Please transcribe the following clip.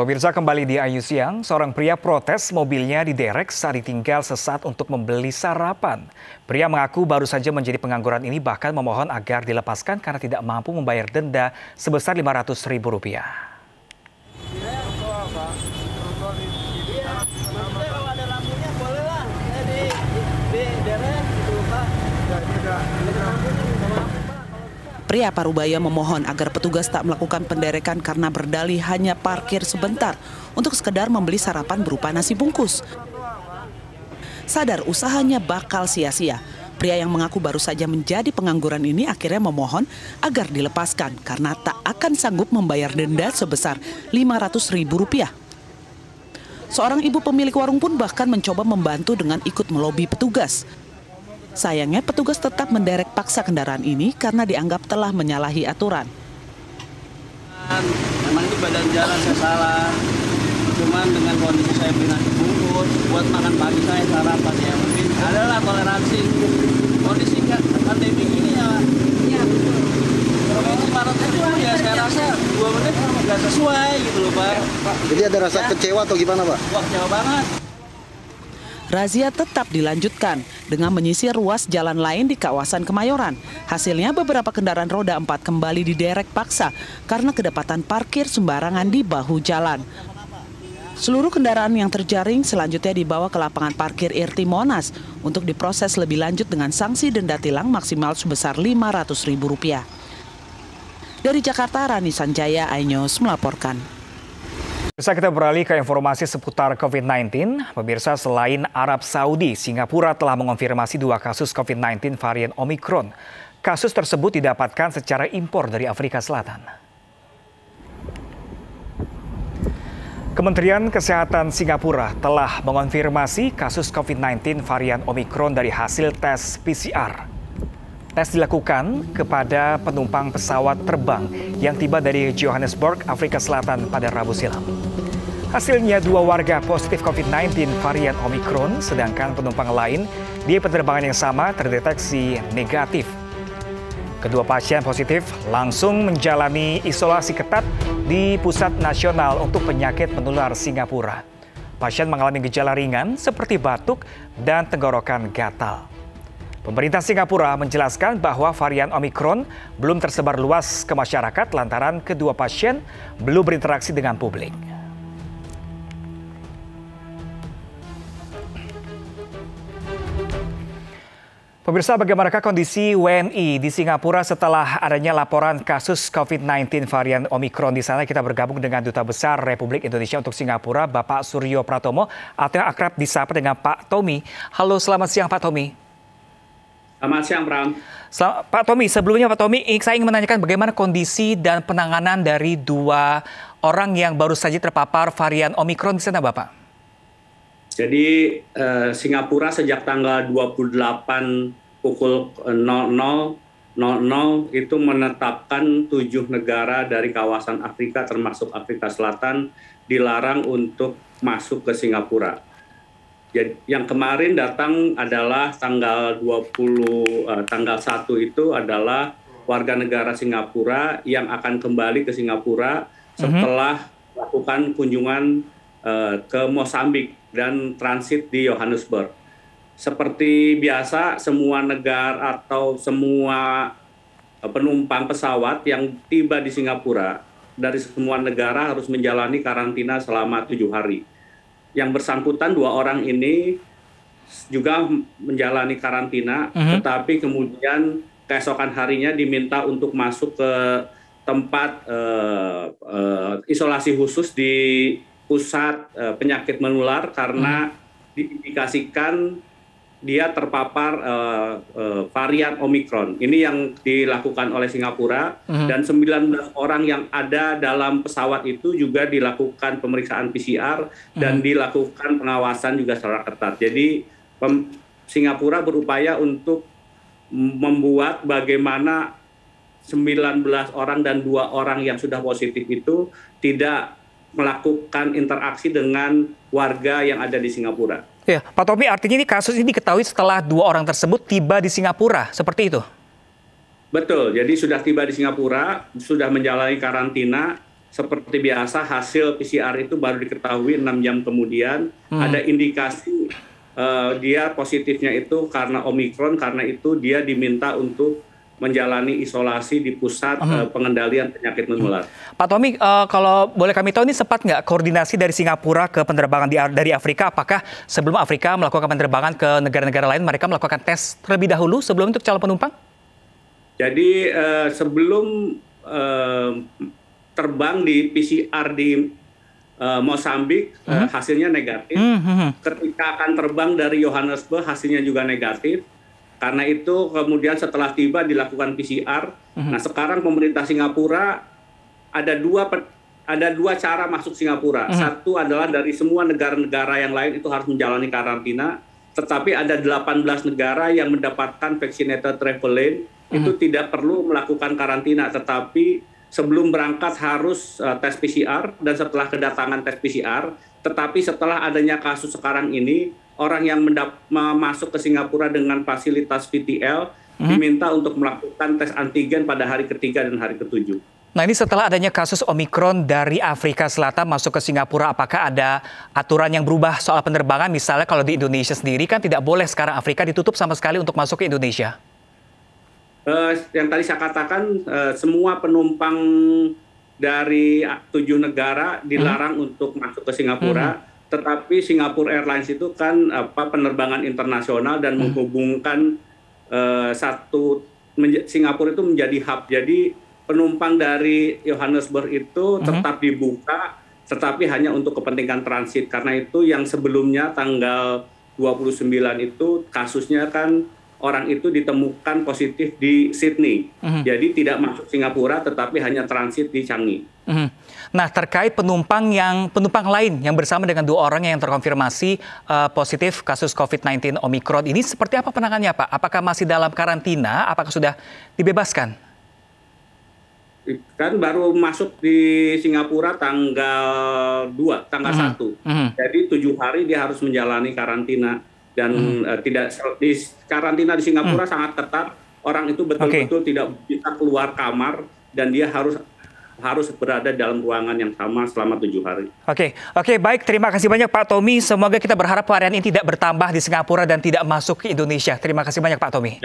Pemirsa, kembali di Ayu Siang, seorang pria protes mobilnya diderek saat ditinggal sesaat untuk membeli sarapan. Pria mengaku baru saja menjadi pengangguran ini, bahkan memohon agar dilepaskan karena tidak mampu membayar denda sebesar Rp500.000. Pria Parubaya memohon agar petugas tak melakukan penderekan karena berdalih hanya parkir sebentar untuk sekedar membeli sarapan berupa nasi bungkus. Sadar usahanya bakal sia-sia, pria yang mengaku baru saja menjadi pengangguran ini akhirnya memohon agar dilepaskan karena tak akan sanggup membayar denda sebesar Rp500.000. Seorang ibu pemilik warung pun bahkan mencoba membantu dengan ikut melobi petugas. Sayangnya petugas tetap menderek paksa kendaraan ini karena dianggap telah menyalahi aturan. Memang itu badan jalan saya salah, cuman dengan kondisi saya beli nasi bungkus, buat makan pagi saya sarapan ya mungkin adalah toleransi. Kondisi pandemi ini ya, kalau Rp500.000 ya saya rasa 2 menit nggak sesuai gitu loh Pak. Jadi ada rasa kecewa atau gimana Pak? Wah, kecewa banget. Razia tetap dilanjutkan dengan menyisir ruas jalan lain di kawasan Kemayoran. Hasilnya beberapa kendaraan roda 4 kembali diderek paksa karena kedapatan parkir sembarangan di bahu jalan. Seluruh kendaraan yang terjaring selanjutnya dibawa ke lapangan parkir Irti Monas untuk diproses lebih lanjut dengan sanksi denda tilang maksimal sebesar Rp500.000. Dari Jakarta, Rani Sanjaya, iNews melaporkan. Bisa kita beralih ke informasi seputar COVID-19. Pemirsa, selain Arab Saudi, Singapura telah mengonfirmasi 2 kasus COVID-19 varian Omicron. Kasus tersebut didapatkan secara impor dari Afrika Selatan. Kementerian Kesehatan Singapura telah mengonfirmasi kasus COVID-19 varian Omicron dari hasil tes PCR. Tes dilakukan kepada penumpang pesawat terbang yang tiba dari Johannesburg, Afrika Selatan pada Rabu silam. Hasilnya 2 warga positif COVID-19 varian Omicron, sedangkan penumpang lain di penerbangan yang sama terdeteksi negatif. Kedua pasien positif langsung menjalani isolasi ketat di Pusat Nasional untuk Penyakit Menular Singapura. Pasien mengalami gejala ringan seperti batuk dan tenggorokan gatal. Pemerintah Singapura menjelaskan bahwa varian Omicron belum tersebar luas ke masyarakat lantaran kedua pasien belum berinteraksi dengan publik. Pemirsa, bagaimanakah kondisi WNI di Singapura setelah adanya laporan kasus COVID-19 varian Omicron di sana? Kita bergabung dengan Duta Besar Republik Indonesia untuk Singapura, Bapak Suryo Pratomo, atau yang akrab disapa dengan Pak Tommy. Halo, selamat siang Pak Tommy. Selamat siang, Bram. Pak Tommy, sebelumnya Pak Tommy, saya ingin menanyakan bagaimana kondisi dan penanganan dari 2 orang yang baru saja terpapar varian Omicron di sana, Bapak? Jadi Singapura sejak tanggal 28 pukul 00.00 itu menetapkan 7 negara dari kawasan Afrika termasuk Afrika Selatan dilarang untuk masuk ke Singapura. Yang kemarin datang adalah tanggal 1 itu adalah warga negara Singapura yang akan kembali ke Singapura setelah melakukan kunjungan ke Mozambik dan transit di Johannesburg. Seperti biasa, semua negara atau semua penumpang pesawat yang tiba di Singapura dari semua negara harus menjalani karantina selama 7 hari. Yang bersangkutan 2 orang ini juga menjalani karantina, tetapi kemudian keesokan harinya diminta untuk masuk ke tempat isolasi khusus di pusat penyakit menular karena diindikasikan dia terpapar varian Omicron. Ini yang dilakukan oleh Singapura dan 19 orang yang ada dalam pesawat itu juga dilakukan pemeriksaan PCR dan dilakukan pengawasan juga secara ketat. Jadi Singapura berupaya untuk membuat bagaimana 19 orang dan 2 orang yang sudah positif itu tidak melakukan interaksi dengan warga yang ada di Singapura. Ya, Pak Tommy, artinya ini kasus ini diketahui setelah 2 orang tersebut tiba di Singapura, seperti itu? Betul, jadi sudah tiba di Singapura, sudah menjalani karantina seperti biasa hasil PCR itu baru diketahui 6 jam kemudian. Ada indikasi dia positifnya itu karena Omikron, karena itu dia diminta untuk menjalani isolasi di pusat pengendalian penyakit menular. Pak Tommy, kalau boleh kami tahu ini sempat nggak koordinasi dari Singapura ke penerbangan dari Afrika? Apakah sebelum Afrika melakukan penerbangan ke negara-negara lain, mereka melakukan tes terlebih dahulu sebelum untuk calon penumpang? Jadi sebelum terbang di PCR di Mozambik, hasilnya negatif. Ketika akan terbang dari Johannesburg, hasilnya juga negatif. Karena itu kemudian setelah tiba dilakukan PCR. Nah sekarang pemerintah Singapura ada dua cara masuk Singapura. Satu adalah dari semua negara-negara yang lain itu harus menjalani karantina. Tetapi ada 18 negara yang mendapatkan vaccinated travel lane itu tidak perlu melakukan karantina. Tetapi sebelum berangkat harus tes PCR, dan setelah kedatangan tes PCR. Tetapi setelah adanya kasus sekarang ini, orang yang masuk ke Singapura dengan fasilitas VTL diminta untuk melakukan tes antigen pada hari ketiga dan hari ketujuh. Nah ini setelah adanya kasus Omikron dari Afrika Selatan masuk ke Singapura, apakah ada aturan yang berubah soal penerbangan? Misalnya kalau di Indonesia sendiri kan tidak boleh sekarang Afrika ditutup sama sekali untuk masuk ke Indonesia. Yang tadi saya katakan, semua penumpang dari 7 negara dilarang untuk masuk ke Singapura. Tetapi Singapore Airlines itu kan penerbangan internasional dan menghubungkan Singapura itu menjadi hub. Jadi penumpang dari Johannesburg itu tetap dibuka, tetapi hanya untuk kepentingan transit. Karena itu yang sebelumnya tanggal 29 itu kasusnya kan orang itu ditemukan positif di Sydney. Jadi tidak masuk Singapura tetapi hanya transit di Changi. Nah, terkait penumpang lain yang bersama dengan 2 orang yang terkonfirmasi positif kasus COVID-19 Omikron ini, seperti apa penanganannya, Pak? Apakah masih dalam karantina? Apakah sudah dibebaskan? Kan baru masuk di Singapura tanggal 1. Jadi 7 hari dia harus menjalani karantina. Dan tidak di karantina di Singapura sangat ketat. Orang itu betul-betul tidak bisa keluar kamar dan dia harus berada dalam ruangan yang sama selama 7 hari. Oke, baik. Terima kasih banyak Pak Tommy. Semoga kita berharap varian ini tidak bertambah di Singapura dan tidak masuk ke Indonesia. Terima kasih banyak Pak Tommy.